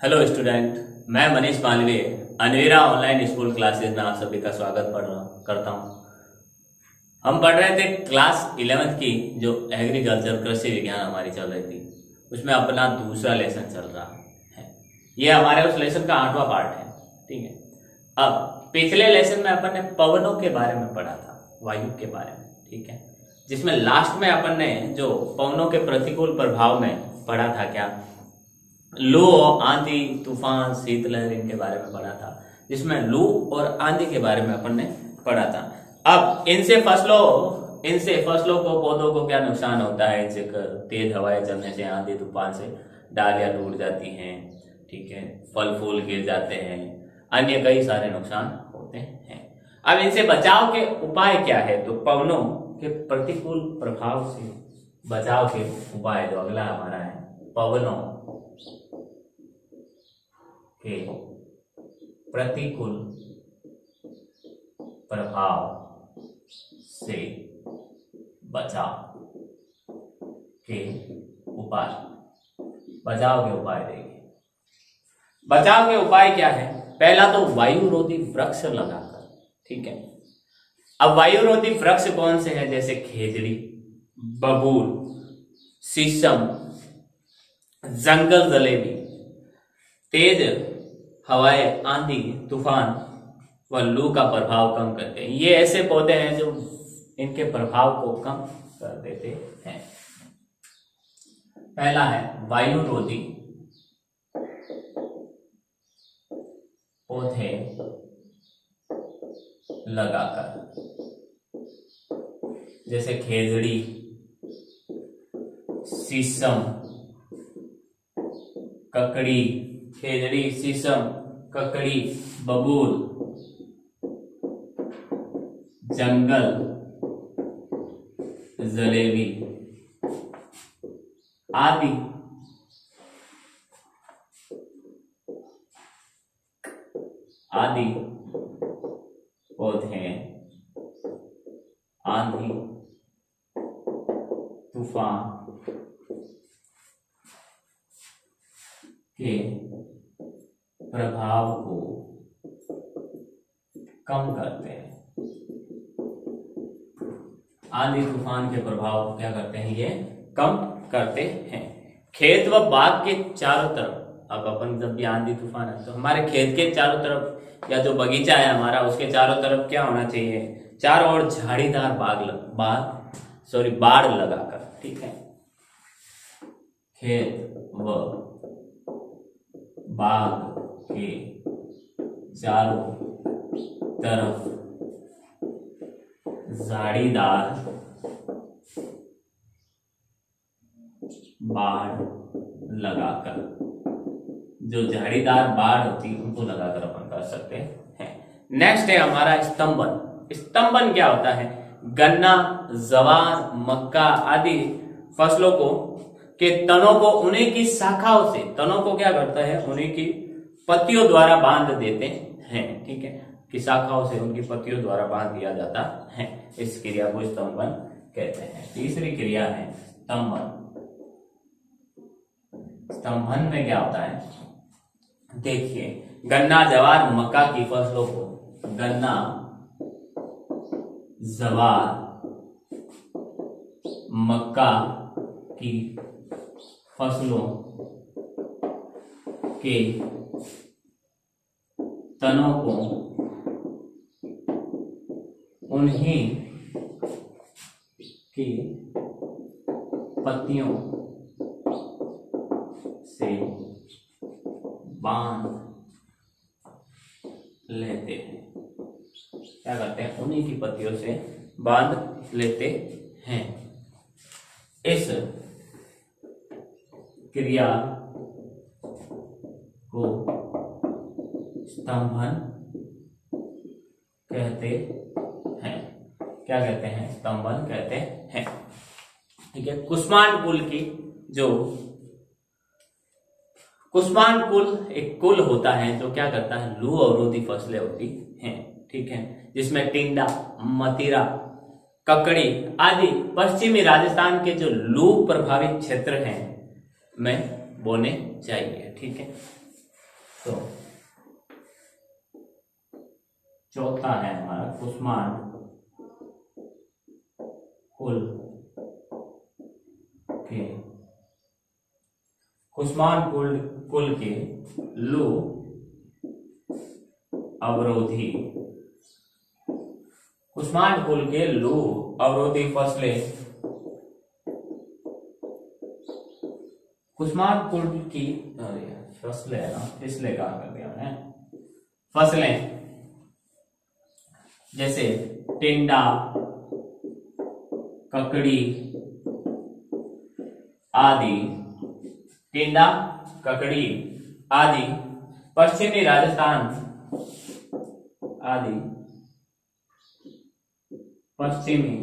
Hello student, मैं मनीष मालवीय अनवीरा online school classes में आप सभी का स्वागत करता हूं। हम पढ़ रहे थे क्लास 11th की जो एग्रीकल्चर कृषि विज्ञान हमारी चल रही थी, उसमें अपना दूसरा लेसन चल रहा है। ये हमारे उस लेसन का 8वां पार्ट है। ठीक है, अब पिछले लेसन में अपन ने पवनों के बारे में पढ़ा था, वायु के बारे में। ठीक है, जिसमें लास्ट में अपन ने जो पवनों के प्रतिकूल प्रभाव में पढ़ा था, क्या लू, आंधी, तूफान, शीतलहर, इनके बारे में पढ़ा था, जिसमें लू और आंधी के बारे में अपन ने पढ़ा था। अब इनसे फसलों को, पौधों को क्या नुकसान होता है। इनसे तेज हवाएं चलने से, आंधी तूफान से डालियां टूट जाती हैं। ठीक है, फल फूल गिर जाते हैं, अन्य कई सारे नुकसान होते हैं। अब इनसे बचाव के उपाय क्या है, तो पवनों के प्रतिकूल प्रभाव से बचाव के उपाय जो अगला हमारा है, पवनों के प्रतिकूल प्रभाव से बचाव के उपाय। देखिए, बचाव के उपाय क्या है। पहला तो वायुरोधी वृक्ष लगाकर। ठीक है, अब वायुरोधी वृक्ष कौन से हैं, जैसे खेजड़ी, बबूल, शीशम, जंगल जलेबी। तेज हवाएं, आंधी, तूफान व लू का प्रभाव कम करते हैं। ये ऐसे पौधे हैं जो इनके प्रभाव को कम कर देते हैं। पहला है वायुरोधी पौधे लगाकर, जैसे खेजड़ी, शीशम, ककड़ी, बबूल, जंगल जलेबी आदि पौधे आंधी, तूफान के प्रभाव को कम करते हैं। आंधी तूफान के प्रभाव को क्या करते हैं, ये कम करते हैं। खेत व बाग के चारों तरफ, अब अपन जब भी आंधी तूफान है तो हमारे खेत के चारों तरफ, या जो बगीचा है हमारा, उसके चारों तरफ क्या होना चाहिए, चारों ओर झाड़ीदार बाड़ लगाकर। ठीक है, खेत व बाग के चारों तरफ झाड़ीदार बाड़ लगाकर, जो झाड़ीदार बाड़ होती है उनको लगाकर अपन कर सकते हैं। नेक्स्ट है हमारा स्तंभन क्या होता है, गन्ना, जवार, मक्का आदि फसलों को के तनों को उन्हीं की शाखाओं से, तनों को क्या करता है, उन्हीं की पत्तियों द्वारा बांध देते हैं। ठीक है, कि शाखाओं से उनकी पत्तियों द्वारा बांध दिया जाता है। इस क्रिया को स्तंभन कहते हैं। तीसरी क्रिया है स्तंभन। स्तंभन में क्या होता है, देखिए, गन्ना, जवार, मक्का की फसलों को, गन्ना, जवार, मक्का की फसलों के तनों को उन्हीं की पत्तियों से बांध लेते हैं। क्या करते हैं, उन्हीं की पत्तियों से बांध लेते हैं। इस क्रिया को स्तंभन कहते हैं। क्या कहते हैं, स्तंभन कहते हैं। ठीक है, कुष्मांड कुल एक कुल होता है जो क्या करता है, लू अवरोधी फसलें होती हैं। ठीक है, जिसमें टिंडा, मतीरा, ककड़ी आदि पश्चिमी राजस्थान के जो लू प्रभावित क्षेत्र हैं में बोने चाहिए। ठीक है, तो चौथा है हमारा कुसमान कुल के कुल के लू अवरोधी कुसमान कुल के लू अवरोधी फसलें कुसमान कुल की फसलें है ना, फिसले कहा कर दिया मैंने, फसलें जैसे टिंडा, ककड़ी आदि, टिंडा, ककड़ी आदि पश्चिमी राजस्थान आदि पश्चिमी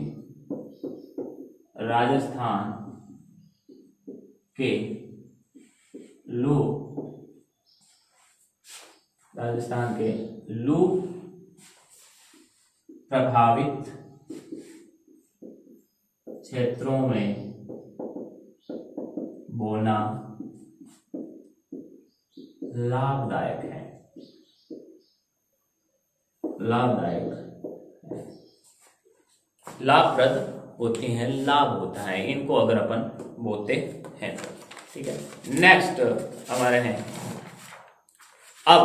राजस्थान के लू प्रभावित क्षेत्रों में बोना लाभदायक है। लाभप्रद होती हैं, लाभ होता है इनको अगर अपन बोते हैं तो, ठीक है। नेक्स्ट हमारे हैं, अब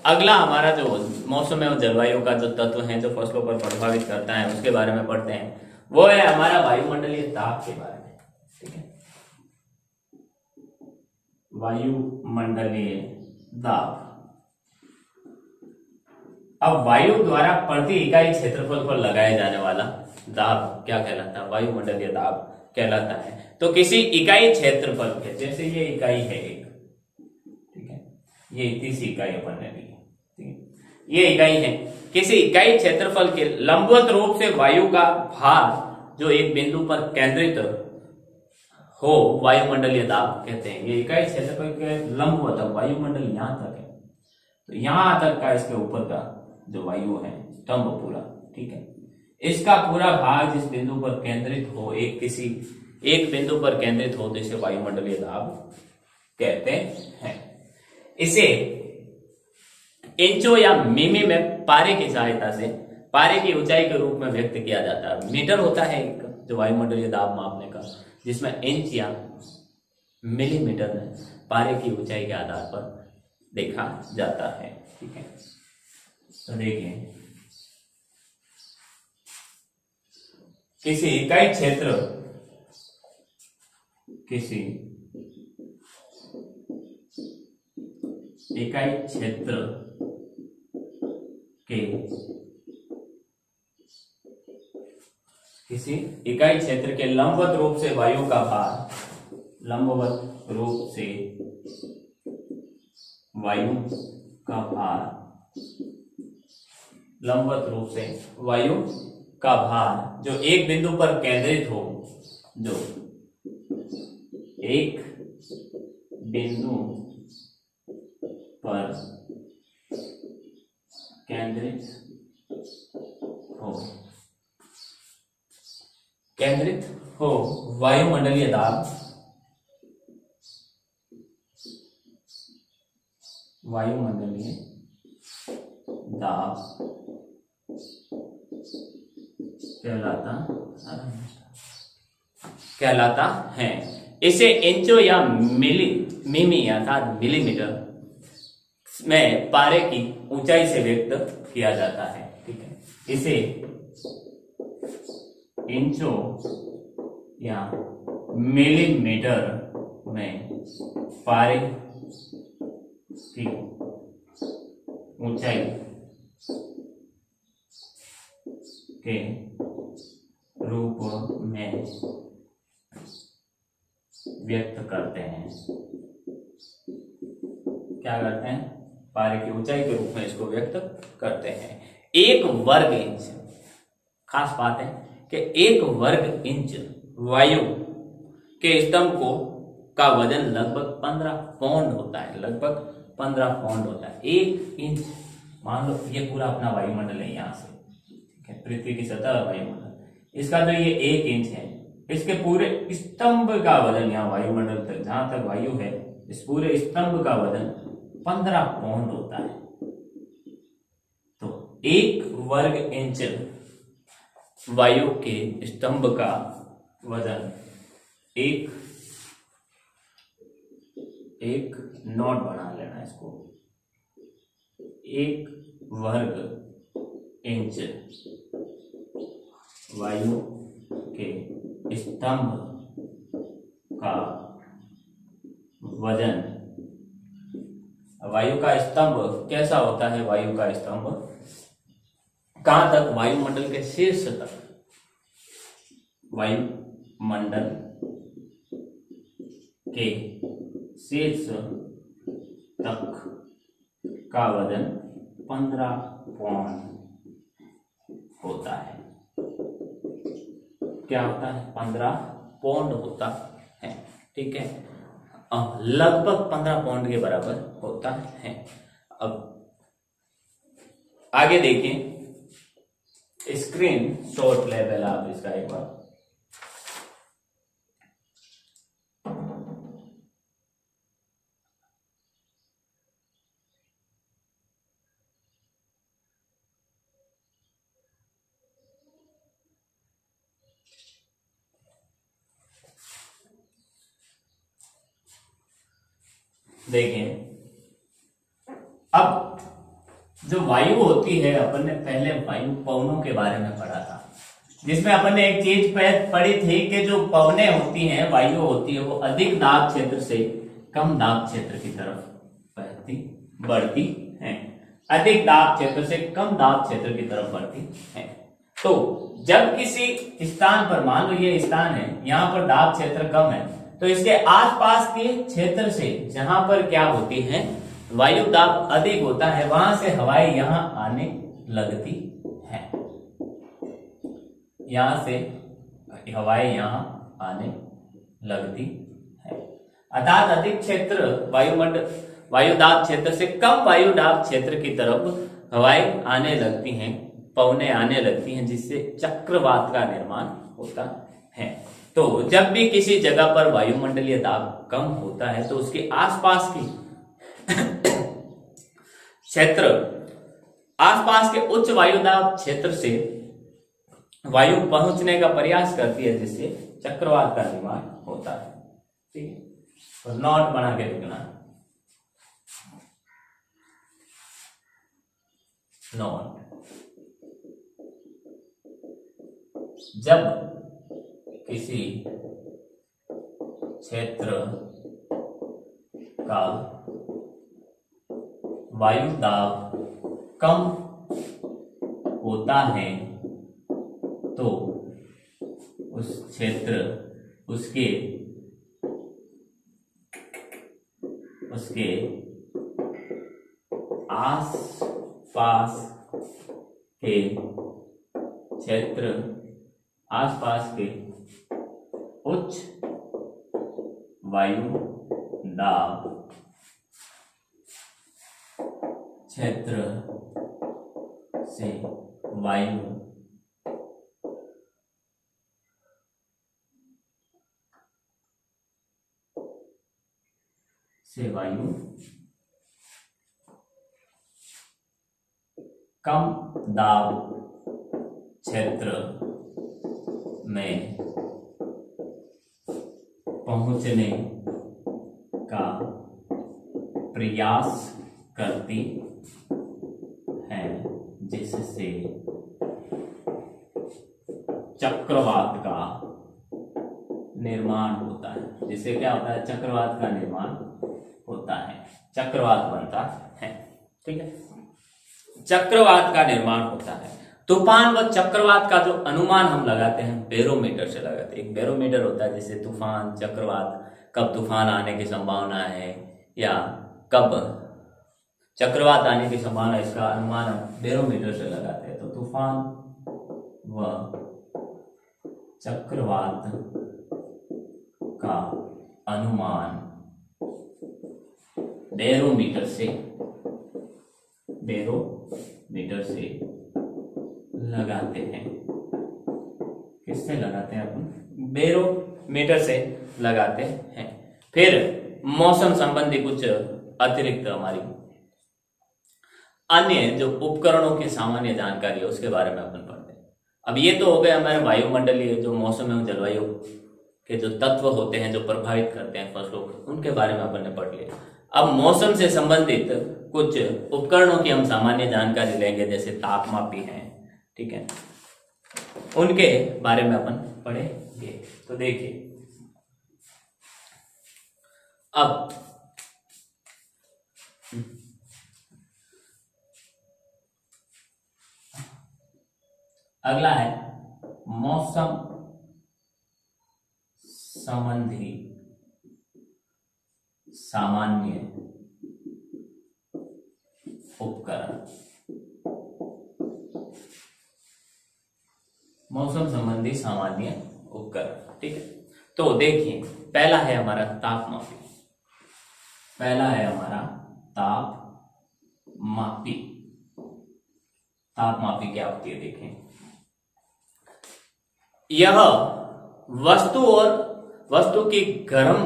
अगला हमारा जो मौसम एवं जलवायु का जो तत्व है जो फसलों पर प्रभावित करता है उसके बारे में पढ़ते हैं। वो है हमारा वायुमंडलीय दाब के बारे में, ठीक है। वायुमंडलीय दाब, अब वायु द्वारा प्रति इकाई क्षेत्रफल पर लगाए जाने वाला दाब क्या कहलाता है? वायुमंडलीय दाब कहलाता है। तो किसी इकाई क्षेत्रफल के, जैसे ये इकाई है एक, ठीक है, ये इतनी सी इकाई अपन ने ली, ठीक है, ये इकाई है, किसी इकाई क्षेत्रफल के लंबवत रूप से वायु का भार जो एक बिंदु पर केंद्रित हो, वायुमंडलीय दाब कहते हैं। ये इकाई क्षेत्रफल के लंबवत, वायुमंडल यहां तक है, तो यहां तक का इसके ऊपर का जो वायु है स्तंभ पूरा, ठीक है, इसका पूरा भाग जिस बिंदु पर केंद्रित हो, एक बिंदु पर केंद्रित हो, तो इसे वायुमंडलीय दाब कहते हैं। इसे इंचों या मिमी में पारे की सहायता से पारे की ऊंचाई के रूप में व्यक्त किया जाता है। मीटर होता है एक जो वायुमंडलीय दाब मापने का, जिसमें इंच या मिलीमीटर में पारे की ऊंचाई के आधार पर देखा जाता है, ठीक है। तो देखिए, किसी इकाई क्षेत्र के लंबवत रूप से वायु का भार, लंबवत रूप से वायु का भार जो एक बिंदु पर केंद्रित हो, जो एक बिंदु पर केंद्रित हो वायुमंडलीय दाब कहलाता है। इसे इंचों या मिमी अर्थात मिलीमीटर में पारे की ऊंचाई से व्यक्त किया जाता है, ठीक है। इसे इंचों या मिलीमीटर में पारे की ऊंचाई के रूप में व्यक्त करते हैं। क्या करते हैं? पारे की ऊंचाई के रूप में इसको व्यक्त करते हैं। एक वर्ग इंच, खास बात है कि एक वर्ग इंच वायु के स्तंभ का वजन लगभग 15 पौंड होता है, लगभग 15 पौंड होता है। एक इंच, मान लो ये पूरा अपना वायुमंडल है, यहां से, ठीक है, पृथ्वी की सतह वायुमंडल, इसका जो ये 1 इंच है, इसके पूरे स्तंभ का वजन, यहाँ वायुमंडल तक जहां तक वायु है, इस पूरे स्तंभ का वजन 15 पाउंड होता है। तो 1 वर्ग इंच वायु के स्तंभ का वजन एक नॉट बना लेना इसको, 1 वर्ग इंच वायु के स्तंभ का वजन। वायु का स्तंभ कैसा होता है? वायु का स्तंभ कहां तक? वायुमंडल के शीर्ष तक, वायुमंडल के शीर्ष तक का वजन 15 पाउंड होता है। क्या होता है? 15 पाउंड होता है। ठीक है, लगभग 15 पाउंड के बराबर होता है। अब आगे देखिए, स्क्रीन शॉट लेवल आप इसका एक बार देखें। अब जो वायु होती है, अपन ने पहले वायु पवनों के बारे में पढ़ा था, जिसमें अपन ने एक चीज पढ़ी थी कि जो पवनें होती हैं, वायु होती है, वो अधिक दाब क्षेत्र से कम दाब क्षेत्र की तरफ बढ़ती हैं। अधिक दाब क्षेत्र से कम दाब क्षेत्र की तरफ बढ़ती हैं। तो जब किसी स्थान पर, मान लो ये स्थान है, यहां पर दाब क्षेत्र कम है, तो इसके आसपास के क्षेत्र से जहां पर क्या होती है, वायु दाब अधिक होता है, वहां से हवाएं यहां आने लगती है। यहां से हवाएं यहां आने लगती है। अर्थात अधिक क्षेत्र वायु दाब क्षेत्र से कम वायु दाब क्षेत्र की तरफ हवाएं आने लगती हैं, पवनें आने लगती हैं, जिससे चक्रवात का निर्माण होता है। तो जब भी किसी जगह पर वायुमंडलीय दाब कम होता है, तो उसके आसपास की क्षेत्र, आसपास के उच्च वायुदाब क्षेत्र से वायु पहुंचने का प्रयास करती है, जिससे चक्रवात का निर्माण होता है। ठीक है, तो नोट बना के लिखना, नोट। जब किसी क्षेत्र का वायु दाब कम होता है, तो उस क्षेत्र, उसके आस पास के क्षेत्र, आसपास के उच्च वायु दाब क्षेत्र से वायु कम दाब क्षेत्र में पहुंचने का प्रयास करती है, जिससे चक्रवात का निर्माण होता है। जिससे क्या होता है? चक्रवात का निर्माण होता है, चक्रवात बनता है। ठीक है, चक्रवात का निर्माण होता है। तूफान व चक्रवात का जो अनुमान हम लगाते हैं, बैरोमीटर से लगाते हैं। एक बैरोमीटर होता है जिससे तूफान, चक्रवात, कब तूफान आने की संभावना है या कब चक्रवात आने की संभावना, इसका अनुमान हम बैरोमीटर से लगाते हैं। तो तूफान व चक्रवात का अनुमान बैरोमीटर से लगाते हैं। किससे लगाते हैं? अपन बैरोमीटर से लगाते हैं। फिर मौसम संबंधी कुछ अतिरिक्त हमारी अन्य जो उपकरणों की सामान्य जानकारी है उसके बारे में अपन पढ़ते हैं। अब ये तो हो गए हमारे वायुमंडलीय जो मौसम एवं जलवायु के जो तत्व होते हैं जो प्रभावित करते हैं फसलों को, उनके बारे में अपन ने पढ़ लिया। अब मौसम से संबंधित कुछ उपकरणों की हम सामान्य जानकारी लेंगे, जैसे तापमापी हैं, ठीक है, उनके बारे में अपन पढ़ेंगे। तो देखिए अब अगला है मौसम संबंधी सामान्य उपकरण। मौसम संबंधी सामान्य उपकरण, ठीक है। तो देखिए पहला है हमारा तापमापी। पहला है हमारा तापमापी। तापमापी क्या होती है देखें। यह वस्तु की गर्म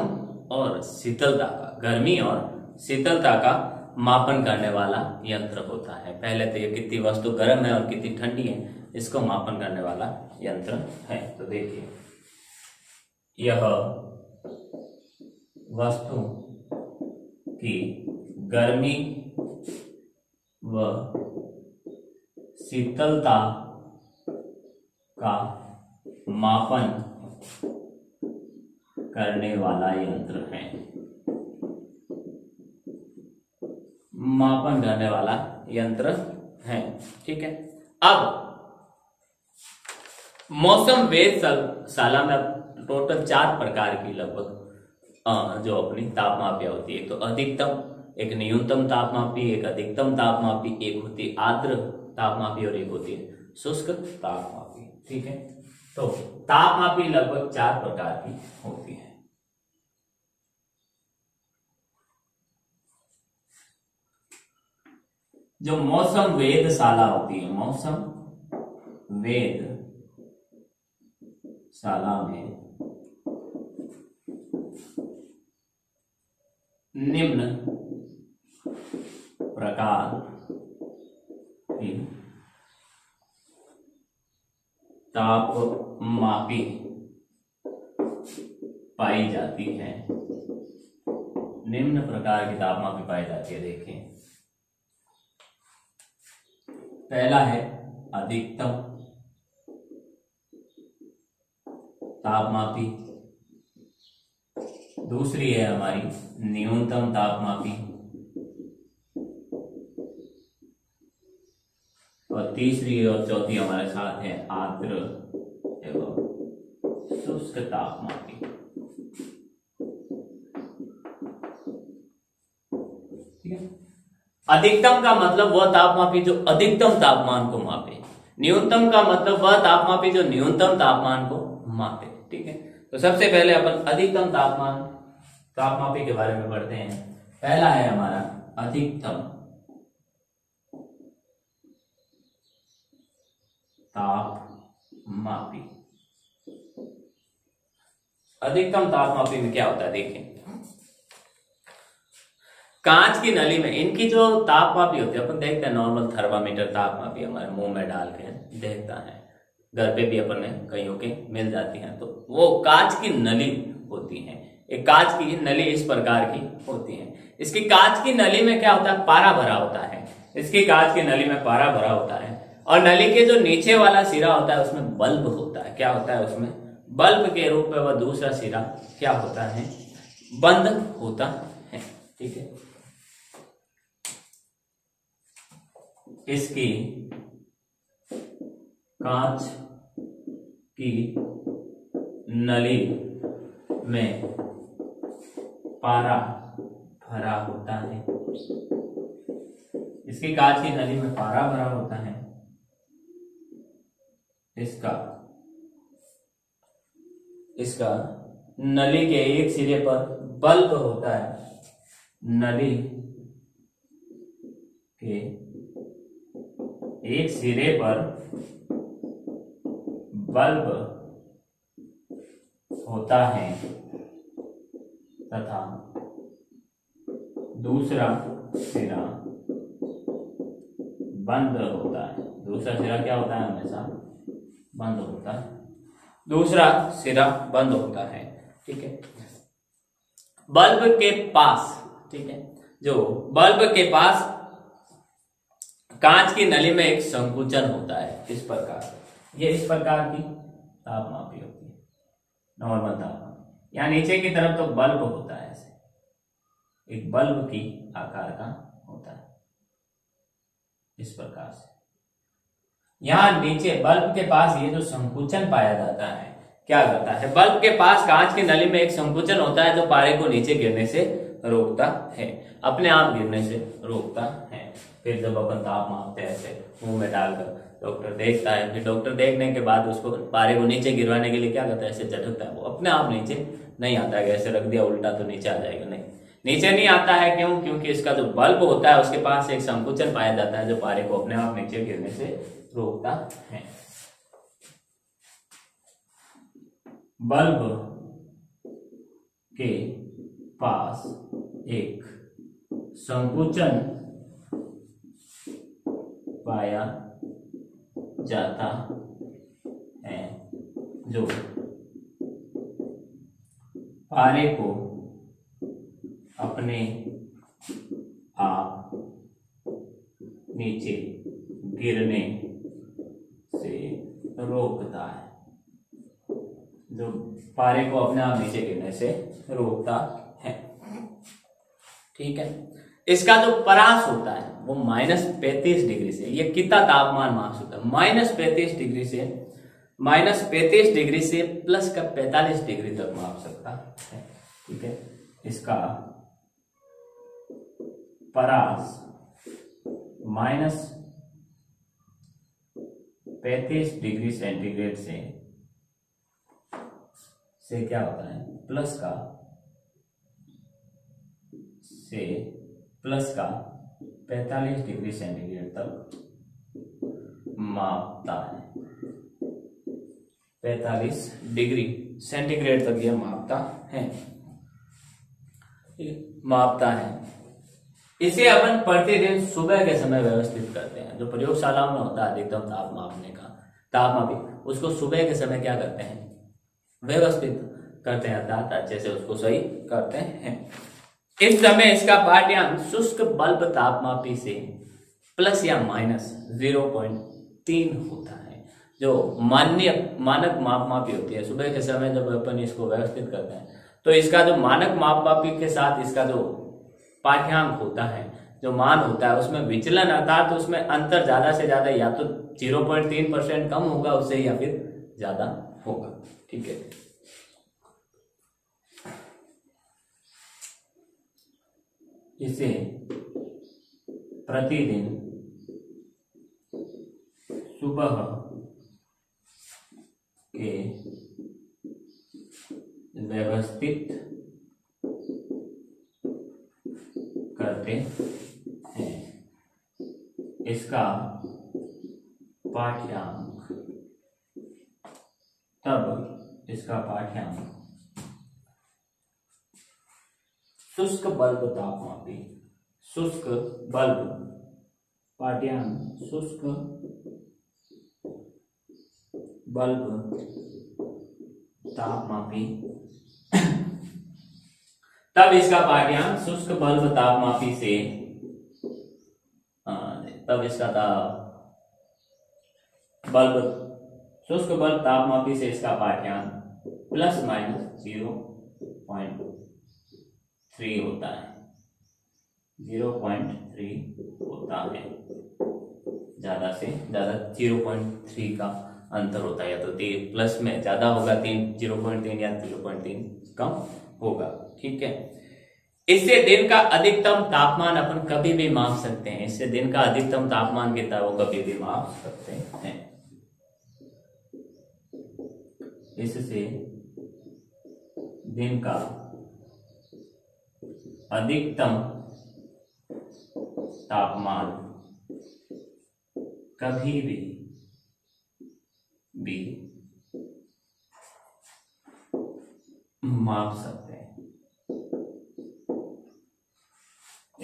और शीतलता का, गर्मी और शीतलता का मापन करने वाला यंत्र होता है। पहले तो ये कितनी वस्तु गर्म है और कितनी ठंडी है, इसको मापन करने वाला यंत्र है। तो देखिए यह वस्तु की गर्मी व शीतलता का मापन करने वाला यंत्र है। मापन करने वाला यंत्र है, ठीक है। अब मौसम वेधशाला में टोटल 4 प्रकार की लगभग जो अपनी तापमापियां होती है। तो अधिकतम, एक न्यूनतम तापमापी, एक अधिकतम तापमापी, एक होती है आर्द्र तापमापी और एक होती है शुष्क तापमापी, ठीक है। तो तापमापी लगभग 4 प्रकार की होती है। जो मौसम वेधशाला होती है, मौसम वेधशाला में निम्न प्रकार की तापमापी पाई जाती है। निम्न प्रकार की तापमापी पाई जाती है। देखें पहला है अधिकतम तापमापी, दूसरी है हमारी न्यूनतम तापमापी और तीसरी और चौथी हमारे साथ है आर्द्र एवं शुष्क तापमापी, ठीक है। अधिकतम का मतलब वह तापमापी जो अधिकतम तापमान को मापे, न्यूनतम का मतलब वह तापमापी जो न्यूनतम तापमान को मापे, ठीक है। तो सबसे पहले अपन अधिकतम तापमापी के बारे में पढ़ते हैं। पहला है हमारा अधिकतम तापमापी। अधिकतम तापमापी में क्या होता है देखें। कांच की नली में इनकी जो तापमापी होती है, अपन देखते हैं नॉर्मल थर्मामीटर तापमापी हमारे मुंह में डाल के देखता है, घर पे भी अपन ने कईयों के मिल जाती हैं। तो वो कांच की नली होती है। एक कांच की नली इस प्रकार की होती है। इसकी कांच की नली में क्या होता है, पारा भरा होता है। इसकी कांच की नली में पारा भरा होता है और नली के जो नीचे वाला सिरा होता है उसमें बल्ब होता है। क्या होता है उसमें, बल्ब के रूप में वह दूसरा सिरा क्या होता है, बंद होता है, ठीक है। इसकी कांच की नली में पारा भरा होता है। इसकी कांच की नली में पारा भरा होता है। इसका नली के एक सिरे पर बल्ब होता है। नली के एक सिरे पर बल्ब होता है तथा दूसरा सिरा बंद होता है। दूसरा सिरा क्या होता है? हमेशा बंद होता है। दूसरा सिरा बंद होता है। ठीक है। बल्ब के पास, ठीक है, जो बल्ब के पास कांच की नली में एक संकुचन होता है इस प्रकार। ये इस प्रकार की तापमापी होती है, नॉर्मल तापमान। यहाँ नीचे की तरफ तो बल्ब होता है, ऐसे एक बल्ब की आकार का होता है इस प्रकार से। यहाँ नीचे बल्ब के पास ये जो संकुचन पाया जाता है क्या करता है? बल्ब के पास कांच की नली में एक संकुचन होता है जो पारे को नीचे गिरने से रोकता है, अपने आप गिरने से रोकता है। फिर जब अपन ताप मापते हैं ऐसे मुंह में डालकर, डॉक्टर देखता है, फिर डॉक्टर देखने के बाद उसको पारे को नीचे गिरवाने के लिए क्या करता है? ऐसे झटकता है, वो अपने आप नीचे नहीं आता है। ऐसे रख दिया उल्टा तो नीचे आ जाएगा, नहीं, नीचे नहीं आता है। क्यों? क्योंकि इसका जो बल्ब होता है उसके पास एक संकुचन पाया जाता है जो पारे को अपने आप नीचे गिरने से रोकता है। बल्ब के पास एक संकुचन पाया जाता है जो पारे को अपने आप नीचे गिरने से रोकता है, जो पारे को अपने आप नीचे गिरने से रोकता है। ठीक है। इसका जो परास होता है वो -35 डिग्री से, ये कितना तापमान माप सकता है? -35 डिग्री से प्लस का 45 डिग्री तक माप सकता है। ठीक है। इसका परास -35 डिग्री सेंटीग्रेड से क्या होता है? प्लस का 45 डिग्री सेंटीग्रेड तक मापता है। 45 डिग्री सेंटीग्रेड तक यह मापता है। इसे अपन प्रतिदिन सुबह के समय व्यवस्थित करते हैं। जो प्रयोगशालाओं में होता है अधिकतम ताप मापने का, तापमापी, उसको सुबह के समय क्या करते हैं? व्यवस्थित करते हैं, अर्थात अच्छे से उसको सही करते हैं। इस समय इसका पाठ्यांक शुष्क बल्ब तापमापी से प्लस या -0.3 होता है। जो मानक मापमापी होती है सुबह के समय जब अपन इसको व्यवस्थित करते हैं, तो इसका जो मानक मापमापी के साथ इसका जो पाठ्यांक होता है, जो मान होता है, उसमें विचलन अर्थात उसमें अंतर ज्यादा से ज्यादा या तो 0.3% कम होगा उससे, या फिर ज्यादा होगा। ठीक है। इसे प्रतिदिन सुबह के व्यवस्थित करते हैं। इसका पाठ्यांक शुष्क बल्ब तापमापी, शुष्क बल्ब पाठ्यांक शुष्क बल्ब तापमापी, तब इसका पाठ्यांक शुष्क बल्ब तापमापी से शुष्क बल्ब तापमापी से इसका पाठ्यांक ±0.3 होता है। 0.3 होता है, ज्यादा से ज्यादा 0.3 का अंतर होता है, या तो प्लस में ज्यादा होगा 0.3 या 0.3 कम होगा। ठीक है। इससे दिन का अधिकतम तापमान अपन कभी भी माप सकते हैं। इससे दिन का अधिकतम तापमान कितना है वो कभी भी माप सकते हैं। इससे दिन का अधिकतम तापमान कभी भी माप सकते हैं।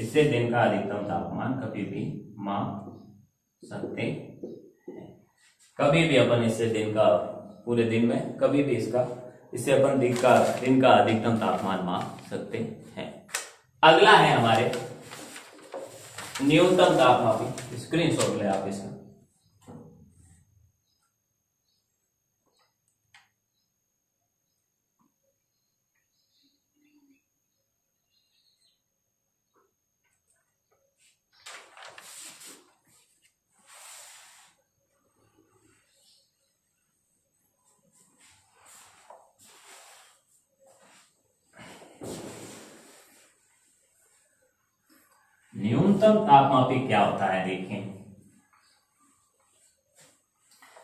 इससे दिन का अधिकतम तापमान कभी भी माप सकते हैं। कभी भी अपन इससे दिन का, पूरे दिन में कभी भी इससे अपन दिन का अधिकतम तापमान माप सकते हैं। अगला है हमारे न्यूनतम तापमापी। स्क्रीनशॉट ले आप इसका। न्यूनतम तापमापी क्या होता है देखें।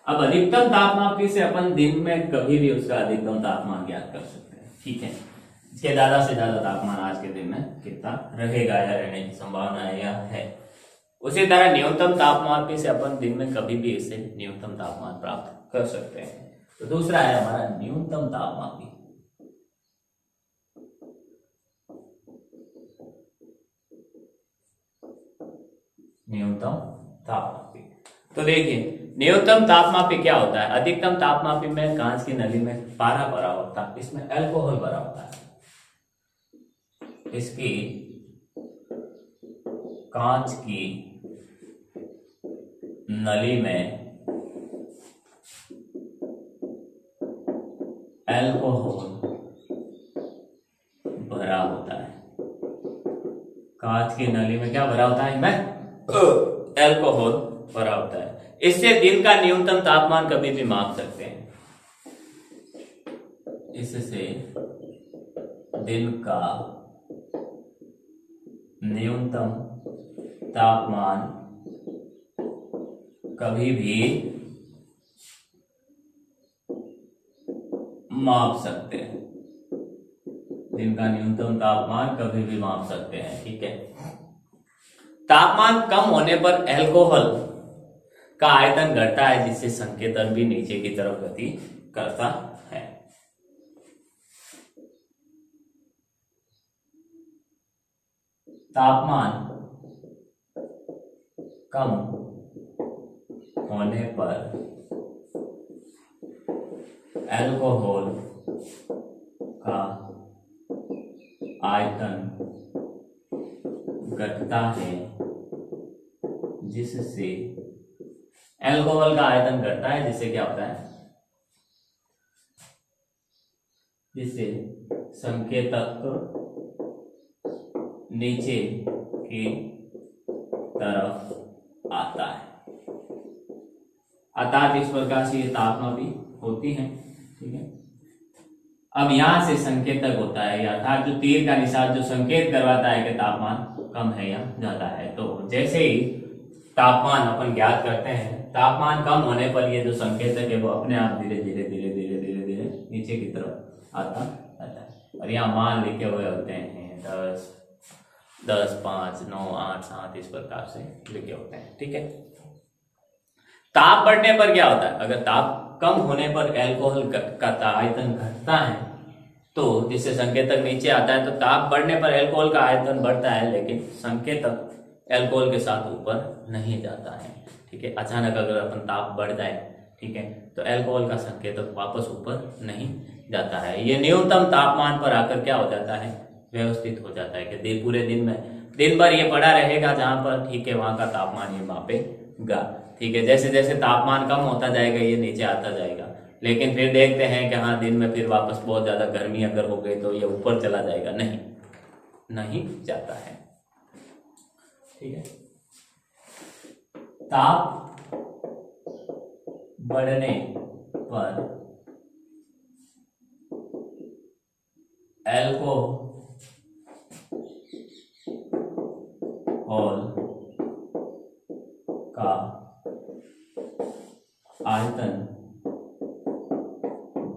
अब अधिकतम तापमापी से अपन दिन में कभी भी उसका अधिकतम तापमान ज्ञात कर सकते हैं, ठीक है। इसके ज्यादा से ज्यादा तापमान आज के दिन में कितना रहेगा या रहने की संभावना है या है। उसी तरह न्यूनतम तापमापी से अपन दिन में कभी भी इससे न्यूनतम तापमान प्राप्त कर सकते हैं। तो दूसरा है हमारा न्यूनतम तापमापी। न्यूनतम तापमापी, तो देखिए न्यूनतम तापमापी क्या होता है। अधिकतम तापमापी में कांच की नली में पारा भरा होता है, इसमें अल्कोहल भरा होता है। इसकी कांच की नली में अल्कोहल भरा होता है। कांच की नली में क्या भरा होता है, इनमें अल्कोहल भरा होता है। इससे दिन का न्यूनतम तापमान कभी भी माप सकते हैं। इससे दिन का न्यूनतम तापमान कभी भी माप सकते हैं। दिन का न्यूनतम तापमान कभी भी माप सकते हैं, ठीक है। तापमान कम होने पर अल्कोहल का आयतन घटता है, जिससे संकेतन भी नीचे की तरफ गति करता है। तापमान कम होने पर अल्कोहल का आयतन घटता है, जिससे अल्कोहल का आयतन घटता है, जिससे क्या होता है, जिससे संकेतक नीचे की तरफ आता है। अर्थात इस प्रकार से ये तापमापी होती है, ठीक है। अब यहां से संकेतक होता है, अर्थात जो तीर का निशान जो संकेत करवाता है कि तापमान कम है या ज्यादा है। तो जैसे ही तापमान अपन ज्ञात करते हैं, तापमान कम होने पर ये जो संकेतक है वो अपने आप धीरे धीरे धीरे धीरे धीरे धीरे नीचे की तरफ आता है। और यहाँ मान लिखे हुए होते हैं 10, 5, 9, 8, 7 इस प्रकार से लिखे होते हैं, ठीक है। ताप बढ़ने पर क्या होता है, अगर ताप कम होने पर अल्कोहल का आयतन घटता है, तो जिससे संकेतक नीचे आता है। तो ताप बढ़ने पर अल्कोहल का आयतन बढ़ता है, लेकिन संकेतक अल्कोहल के साथ ऊपर नहीं जाता है, ठीक है। अचानक अगर अपन ताप बढ़ जाए, ठीक है, तो अल्कोहल का संकेतक वापस ऊपर नहीं जाता है। ये न्यूनतम तापमान पर आकर क्या हो जाता है, व्यवस्थित हो जाता है कि पूरे दिन भर ये पड़ा रहेगा जहां पर, ठीक है, वहां का तापमान ये मापेगा, ठीक है। जैसे जैसे तापमान कम होता जाएगा ये नीचे आता जाएगा, लेकिन फिर देखते हैं कि हाँ दिन में फिर वापस बहुत ज्यादा गर्मी अगर हो गई तो ये ऊपर चला जाएगा, नहीं जाता है, ठीक है। ताप बढ़ने पर अल्कोहल का आयतन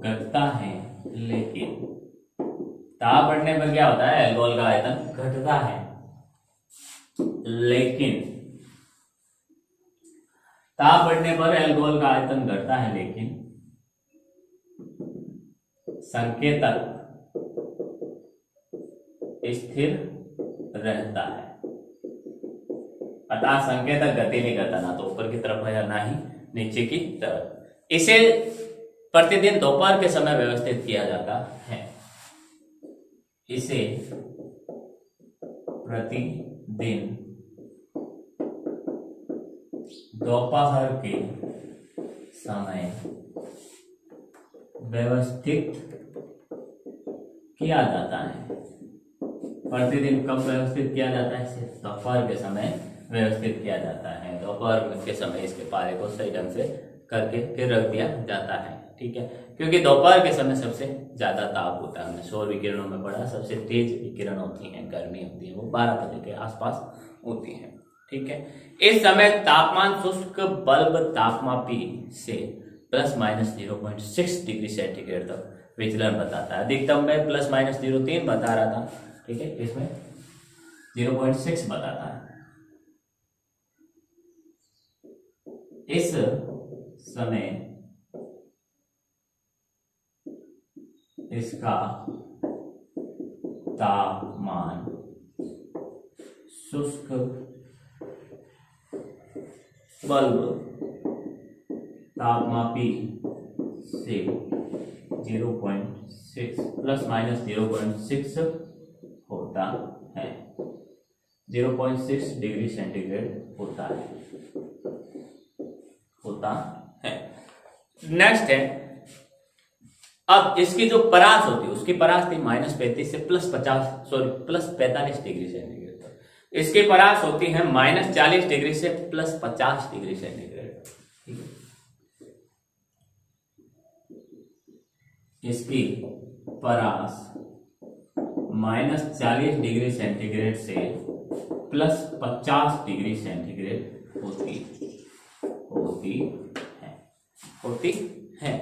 घटता है, लेकिन ताप बढ़ने पर क्या होता है, अल्कोहल का आयतन घटता है, लेकिन ताप बढ़ने पर अल्कोहल का आयतन घटता है, लेकिन संकेतक स्थिर रहता है। अतः संकेतक गति नहीं करता, ना तो ऊपर की तरफ है ना ही नीचे की तरफ। इसे प्रतिदिन दोपहर के समय व्यवस्थित किया जाता है। इसे प्रतिदिन दोपहर के समय व्यवस्थित किया जाता है। प्रतिदिन कब व्यवस्थित किया जाता है? इसे दोपहर के समय व्यवस्थित किया जाता है। दोपहर के समय इसके पारे को सही ढंग से करके फिर रख दिया जाता है, ठीक है, क्योंकि दोपहर के समय सबसे ज्यादा ताप होता है। हमने सौर विकिरणों में पढ़ा, सबसे तेज विकिरण होती है, गर्मी होती है, वो 12 बजे के आसपास होती है, ठीक है। इस समय तापमान शुष्क बल्ब तापमापी से ±0.6 डिग्री सेंटीग्रेड तक विचलन बताता है। अधिकतम में ±0.3 बता रहा था, ठीक है, इसमें 0.6 बताता है। इस समय इसका तापमान शुष्क बल्ब तापमापी से 0.6 ±0.6 होता है। 0.6 डिग्री सेंटीग्रेड होता है। नेक्स्ट है, अब इसकी जो परास होती है उसकी परास थी -35 से +45 डिग्री सेंटीग्रेड तक। इसकी परास होती है -40 डिग्री से +50 डिग्री सेंटीग्रेड, ठीक है। इसकी परास -40 डिग्री सेंटीग्रेड से +50 डिग्री सेंटीग्रेड होती है,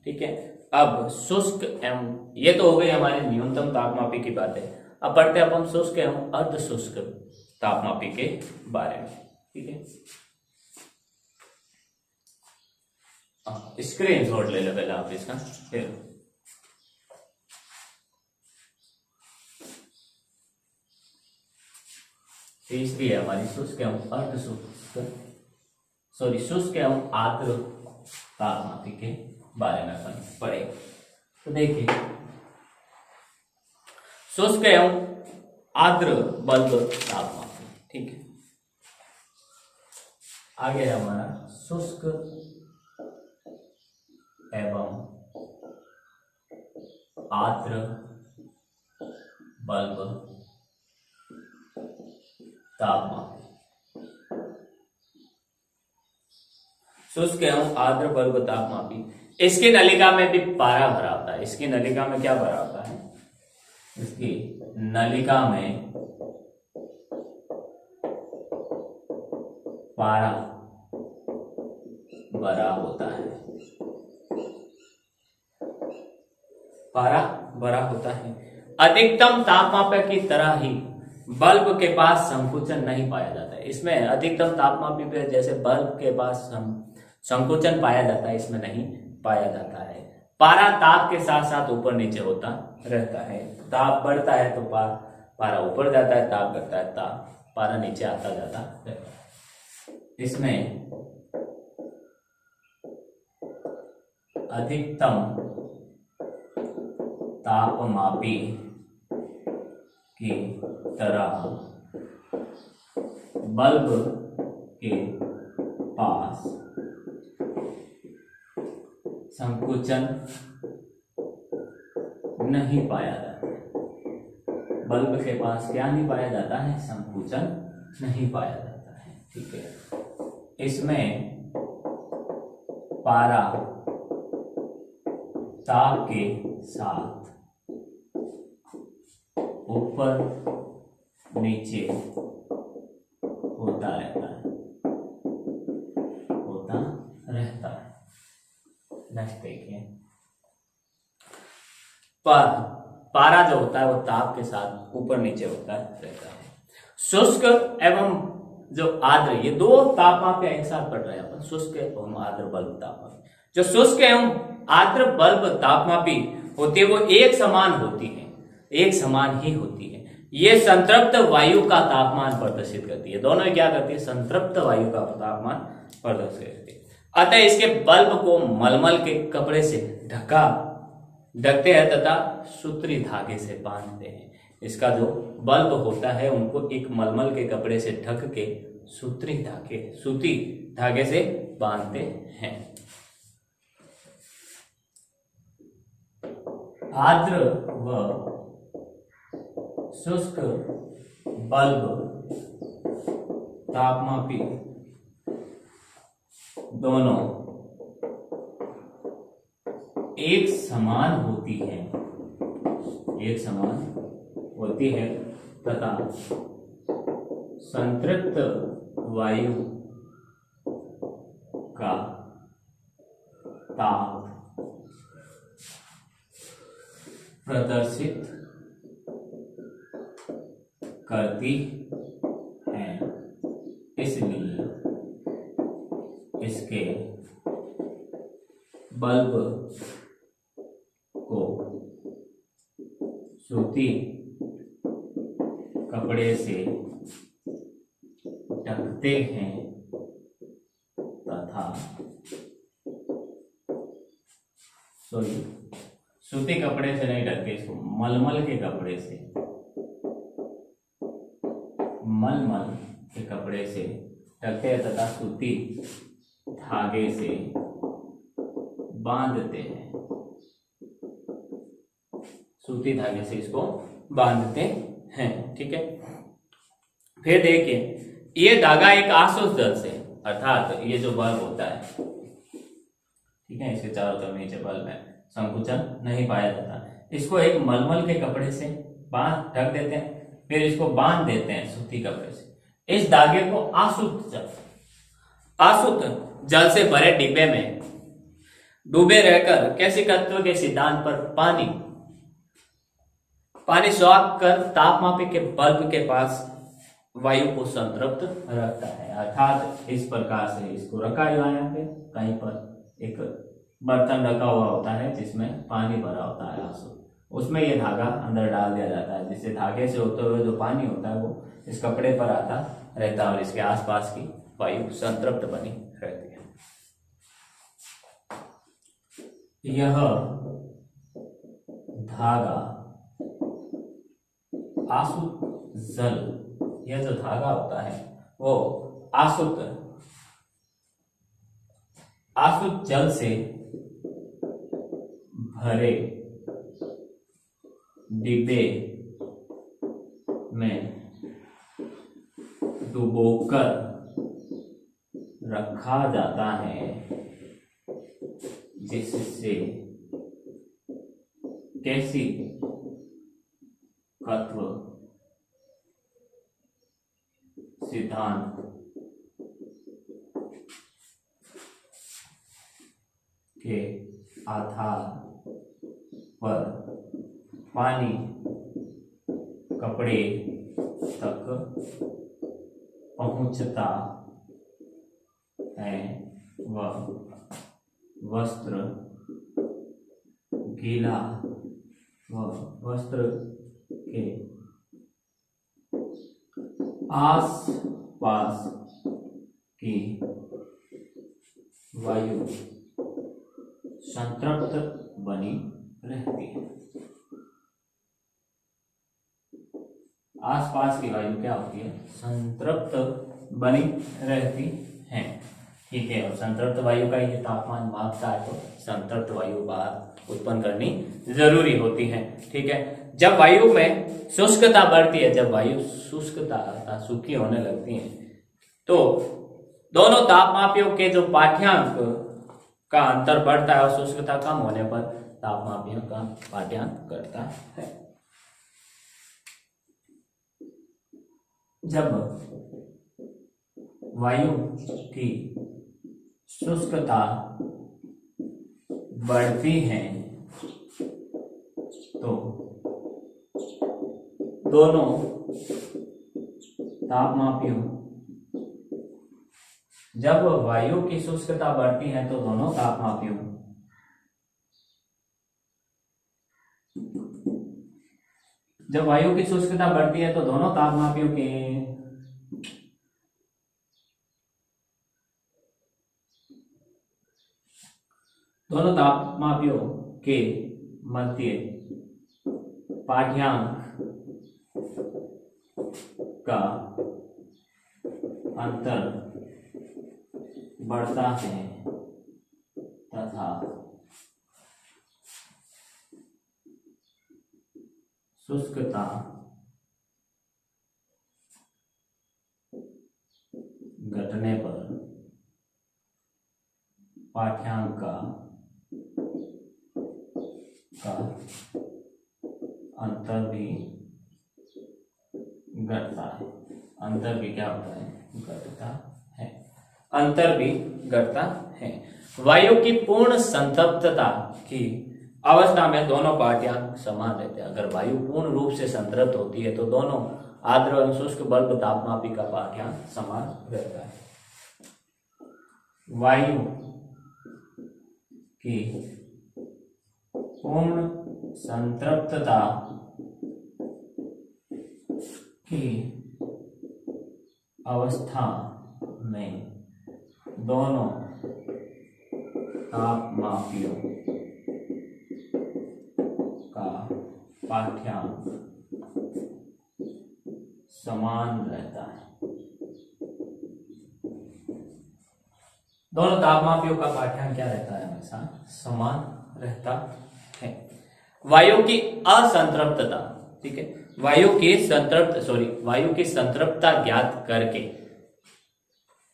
ठीक है। अब शुष्क एवं, ये तो हो गई हमारे न्यूनतम तापमापी की बात है। अब बढ़ते अब हम शुष्क एवं अर्ध शुष्क तापमापी के बारे में, ठीक है। स्क्रीनशॉट ले लो पहले आप इसका, फिर तीसरी है हमारी शुष्क एवं अर्ध शुष्क, शुष्क एवं आर्द्र तापमापी के बारे में अपन पढ़ेंगे। तो देखिए, शुष्क एवं आर्द्र बल्ब तापमापी, ठीक है। आगे है हमारा शुष्क एवं आर्द्र बल्ब तापमापी। शुष्क एवं आर्द्र बल्ब तापमापी, इसकी नलिका में भी पारा भरा होता है। इसकी नलिका में क्या भरा होता है? इसकी नलिका में पारा भरा होता है। पारा भरा होता है। अधिकतम तापमापी की तरह ही बल्ब के पास संकुचन नहीं पाया जाता है। इसमें अधिकतम तापमापी पे जैसे बल्ब के पास संकुचन पाया जाता है, इसमें नहीं पाया जाता है। पारा ताप के साथ साथ ऊपर नीचे होता रहता है। ताप बढ़ता है तो पारा ऊपर जाता है, ताप घटता है पारा नीचे आता जाता रहता है। इसमें अधिकतम तापमापी की तरह बल्ब के पास संकुचन नहीं पाया जाता है। बल्ब के पास क्या नहीं पाया जाता है? संकुचन नहीं पाया जाता है, ठीक है। इसमें पारा ताप के साथ ऊपर नीचे होता रहता है, नेक्स्ट देखिए, पारा जो होता है वो ताप के साथ ऊपर नीचे होता रहता है। शुष्क एवं जो आर्द्र, ये दो तापमापी एक साथ पढ़ रहे हैं अपन, शुष्क एवं आर्द्र बल्ब तापमापी। जो शुष्क एवं आर्द्र बल्ब तापमापी होती है वो एक समान होती है, एक समान ही होती है। ये संतृप्त वायु का तापमान प्रदर्शित करती है। दोनों क्या करती है? संतृप्त वायु का तापमान प्रदर्शित करती है। अतः इसके बल्ब को मलमल के कपड़े से ढकते हैं तथा सूत्री धागे से बांधते हैं। इसका जो बल्ब होता है उनको एक मलमल के कपड़े से ढक के सूती धागे से बांधते हैं। आर्द्र व शुष्क बल्ब तापमापी दोनों एक समान होती है तथा संतृप्त वायु का ताप प्रदर्शित करती है। इसलिए इसके बल्ब को सूती कपड़े से ढकते हैं तथा सूती कपड़े से नहीं ढकते, इसको मलमल के कपड़े से ढकते हैं तथा सूती धागे से बांधते हैं। सूती धागे से इसको बांधते हैं। ठीक है। फिर देखिए, ये धागा एक आसुस जल से, अर्थात ये जो बल्ब होता है, ठीक है, इसके चारों तरफ नीचे बल्ब है, संकुचन नहीं पाया जाता। इसको एक मलमल के कपड़े से ढक देते हैं, फिर इसको बांध देते हैं सूती कपड़े से। इस धागे को आसुत जल से भरे डिब्बे में डूबे रहकर कैसिकत्व के सिद्धांत पर पानी स्वाप कर तापमापी के बल्ब के पास वायु को संतृप्त रखता है। अर्थात इस प्रकार से इसको रखा हुआ है, पे कहीं पर एक बर्तन रखा हुआ होता है जिसमें पानी भरा होता है आंसू, उसमें ये धागा अंदर डाल दिया जाता है, जिससे धागे से होते हुए जो पानी होता है वो इस कपड़े पर आता रहता है और इसके आसपास की वायु संतृप्त बनी रहती है। यह धागा आसुत जल, यह जो धागा होता है वो आसुत जल से भरे डिब्बे में डुबोकर रखा जाता है, जिससे कैसिकत्व सिद्धांत के आधार पर पानी कपड़े तक पहुंचता है व वस्त्र गीला व वस्त्र के आस पास की वायु संतृप्त बनी रहती है। आसपास की वायु क्या होती है? संतृप्त बनी रहती है। ठीक है। और संतृप्त वायु का ये तापमान मापता है, तो संतृप्त वायु बाहर उत्पन्न करनी जरूरी होती है। ठीक है। जब वायु में शुष्कता बढ़ती है, जब वायु शुष्कता सूखी होने लगती है, तो दोनों तापमापियों के जो पाठ्यांक का अंतर बढ़ता है और शुष्कता कम होने पर तापमापियों का पाठ्यांक घटता है। जब वायु की शुष्कता बढ़ती है तो दोनों तापमापियों, जब वायु की शुष्कता बढ़ती है तो दोनों तापमापियों जब वायु की शुष्कता बढ़ती है तो दोनों तापमापियों के मध्य पाठ्यांक का अंतर बढ़ता है तथा शुष्कता घटने पर पाठ्यांक का अंतर भी घटता है। अंतर भी क्या होता है? घटता है। अंतर भी घटता है। वायु की पूर्ण संतृप्तता की अवस्था में दोनों पाठ्यांक समान रहते हैं। अगर वायु पूर्ण रूप से संतृप्त होती है तो दोनों आर्द्र एवं शुष्क बल्ब तापमापी का पाठ्यांक समान रहता है। वायु की पूर्ण संतृप्तता की अवस्था में दोनों तापमापियों का पाठ्यांक समान रहता है। दोनों तापमापियों का पाठ्यांक क्या रहता है? हमेशा समान रहता है। वायु की असंतृप्तता, ठीक है, वायु की संतृप्तता ज्ञात करके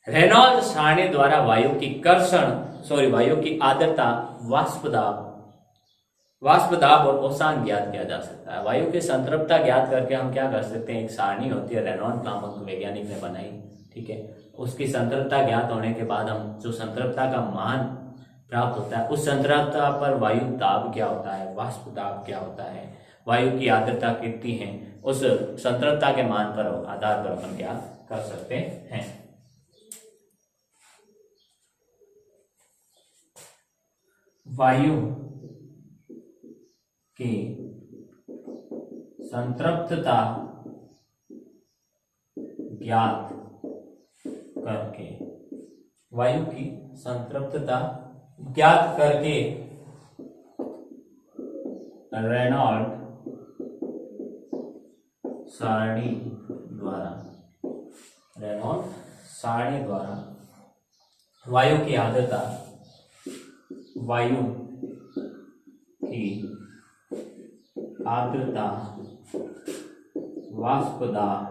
रेनॉल्ड्स सारणी द्वारा वायु की आर्द्रता, वाष्प दाब और ओसान ज्ञात किया जा सकता है। वायु की संतृप्तता ज्ञात करके हम क्या कर सकते हैं? एक सारणी होती है, रेनॉल्ड्स नामक वैज्ञानिक ने बनाई, ठीक है। उसकी संतृप्तता ज्ञात होने के बाद हम जो संतृप्तता का मान प्राप्त होता है, उस संतृप्तता पर वायु दाब क्या होता है, वाष्प दाब क्या होता है, वायु की आर्द्रता कितनी है, उस संतृप्तता के मान पर आधार पर अपन क्या कर सकते हैं। वायु की संतृप्तता ज्ञात करके रेनॉल्ड्स सारणी द्वारा वायु की आर्द्रता, वाष्प दाब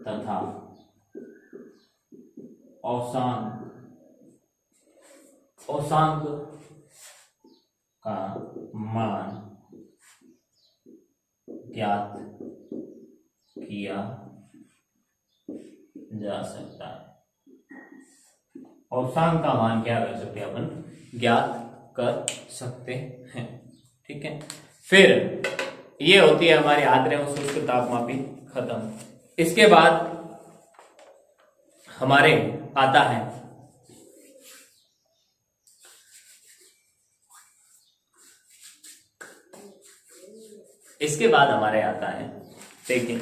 तथा औसांक का मान ज्ञात किया जा सकता है। औसांक का मान क्या कर सकते हैं? अपन ज्ञात कर सकते हैं, ठीक है। फिर ये होती है हमारी आर्द्र एवं शुष्क तापमापी खत्म। इसके बाद हमारे आता है देखिए,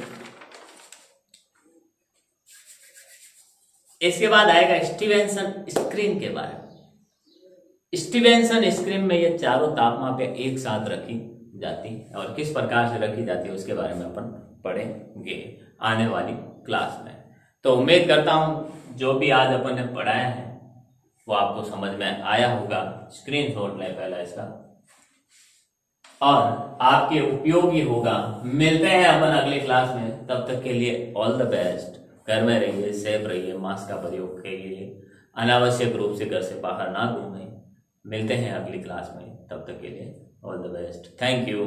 इसके बाद आएगा स्टीवेंसन स्क्रीन के बारे में। स्टीवेंसन स्क्रीन में ये चारों तापमापियां एक साथ रखी जाती और किस प्रकार से रखी जाती है उसके बारे में अपन पढ़ेंगे आने वाली क्लास में। तो उम्मीद करता हूं जो भी आज अपन ने पढ़ाया है वो आपको समझ में आया होगा। स्क्रीनशॉट लें पहला इसका और आपके उपयोगी होगा। मिलते हैं अपन अगली क्लास में, तब तक के लिए ऑल द बेस्ट। घर में रहिए, सेफ रहिए, मास्क का प्रयोग करिए, अनावश्यक रूप से घर से बाहर ना घूमें। मिलते हैं अगली क्लास में, तब तक के लिए all the best. Thank you.